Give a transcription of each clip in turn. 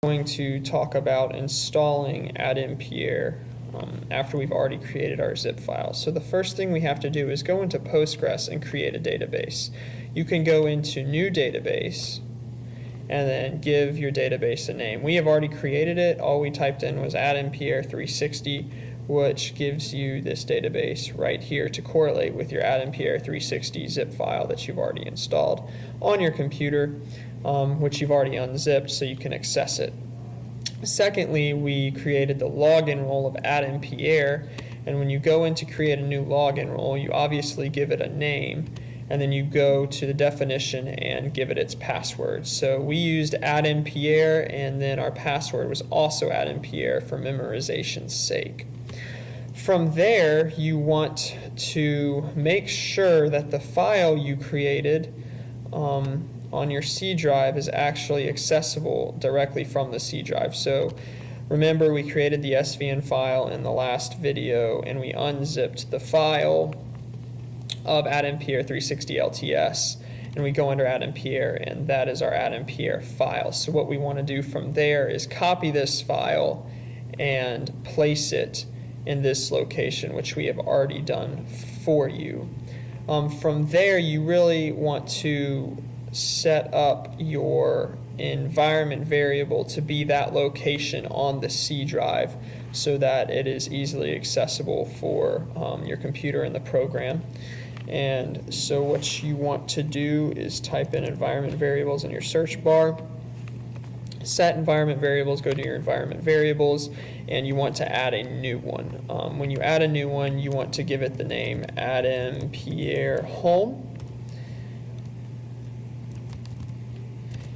going to talk about installing Adempiere after we've already created our zip file. So the first thing we have to do is go into Postgres and create a database. You can go into New Database and then give your database a name. We have already created it. All we typed in was Adempiere 360, which gives you this database right here to correlate with your Adempiere 360 zip file that you've already installed on your computer, which you've already unzipped so you can access it. Secondly, we created the login role of Adempiere, and when you go in to create a new login role, you obviously give it a name, and then you go to the definition and give it its password. So we used Adempiere, and then our password was also Adempiere for memorization's sake. From there, you want to make sure that the file you created on your C drive is actually accessible directly from the C drive. So remember, we created the SVN file in the last video, and we unzipped the file of Adempiere 360 LTS, and we go under Adempiere, and that is our Adempiere file. So what we want to do from there is copy this file and place it in this location, which we have already done for you. From there, you really want to set up your environment variable to be that location on the C drive so that it is easily accessible for your computer and the program. And so what you want to do is type in environment variables in your search bar, set environment variables, go to your environment variables, and you want to add a new one. When you add a new one, you want to give it the name Adempiere Home.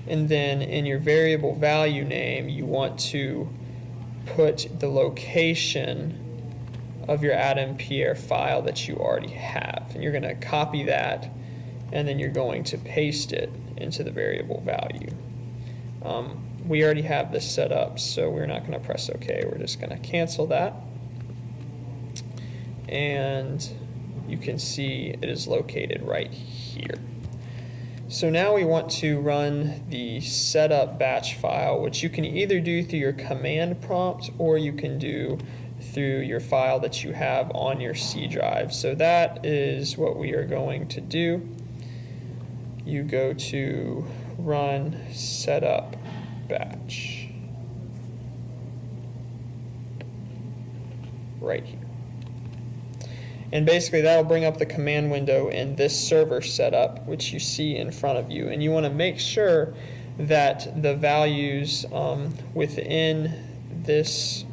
And then in your variable value name, you want to put the location of your Adempiere file that you already have. And you're going to copy that, and then you're going to paste it into the variable value. We already have this set up, so we're not going to press OK. We're just going to cancel that. And you can see it is located right here. So now we want to run the setup batch file, which you can either do through your command prompt or you can do through your file that you have on your C drive. So that is what we are going to do. You go to run setup batch right here. And basically that'll bring up the command window in this server setup, which you see in front of you. And you want to make sure that the values within this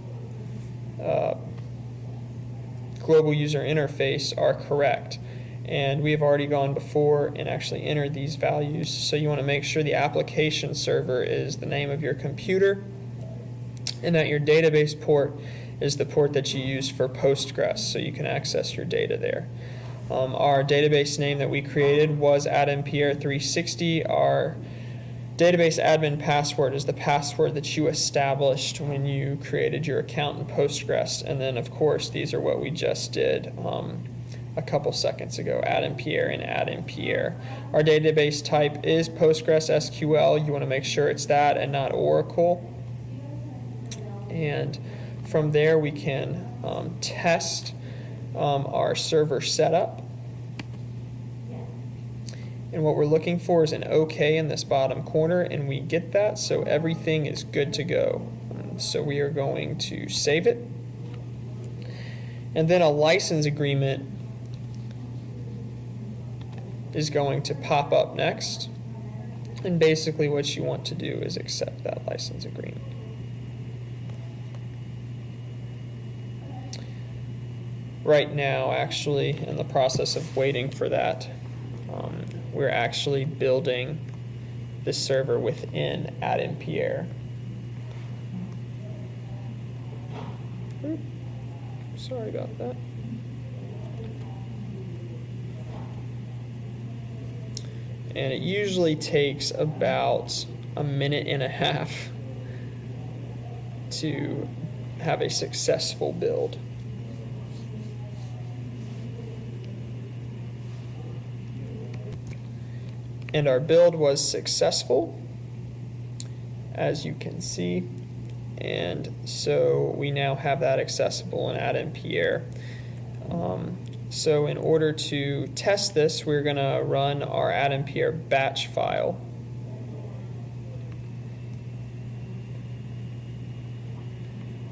global user interface are correct. And we have already gone before and actually entered these values. So you want to make sure the application server is the name of your computer and that your database port is the port that you use for Postgres, so you can access your data there. Our database name that we created was Adempiere 360. Our database admin password is the password that you established when you created your account in Postgres. And then, of course, these are what we just did a couple seconds ago, Adempiere and Adempiere. Our database type is Postgres SQL. You want to make sure it's that and not Oracle. And from there, we can test our server setup. And what we're looking for is an OK in this bottom corner, and we get that, so everything is good to go. So we are going to save it. And then a license agreement is going to pop up next. And basically what you want to do is accept that license agreement. Right now, actually, in the process of waiting for that, we're actually building the server within Adempiere. Sorry about that. And it usually takes about a minute and a half to have a successful build. And our build was successful. as you can see. And so we now have that accessible in Adempiere. So in order to test this, we're going to run our Adempiere batch file.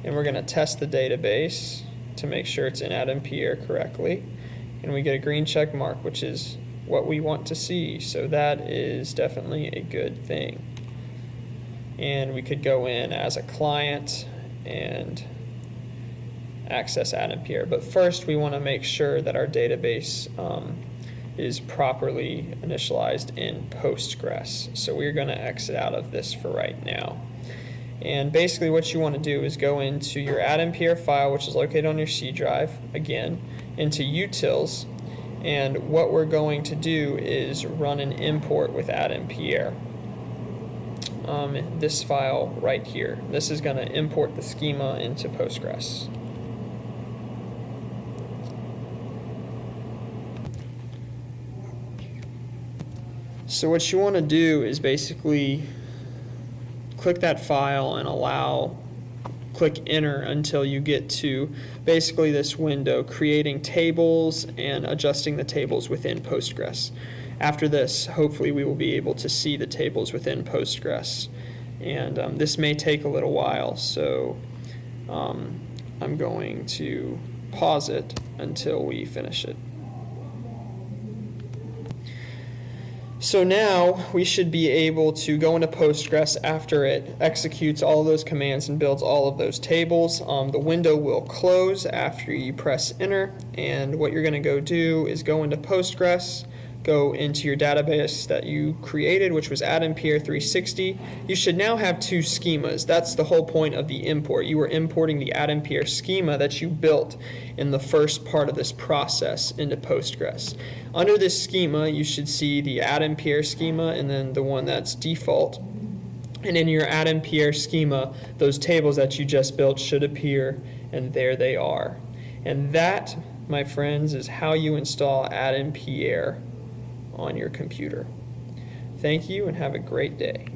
And we're going to test the database to make sure it's in Adempiere correctly. And we get a green check mark, which is what we want to see. So that is definitely a good thing. And we could go in as a client and access Adempiere. But first we want to make sure that our database is properly initialized in Postgres. So we're going to exit out of this for right now. And basically what you want to do is go into your Adempiere file, which is located on your C drive, again, into utils. And what we're going to do is run an import with Adempiere. This file right here. This is going to import the schema into Postgres. So what you want to do is basically click that file and click enter until you get to basically this window, creating tables and adjusting the tables within Postgres. After this, hopefully we will be able to see the tables within Postgres. And this may take a little while, so I'm going to pause it until we finish it. So now we should be able to go into Postgres after it executes all of those commands and builds all of those tables. The window will close after you press enter, and what you're going to go do is go into Postgres, go into your database that you created, which was Adempiere 360. You should now have two schemas. That's the whole point of the import. You were importing the Adempiere schema that you built in the first part of this process into Postgres. Under this schema, you should see the Adempiere schema and then the one that's default. And in your Adempiere schema, those tables that you just built should appear, and there they are. And that, my friends, is how you install Adempiere on your computer. Thank you and have a great day.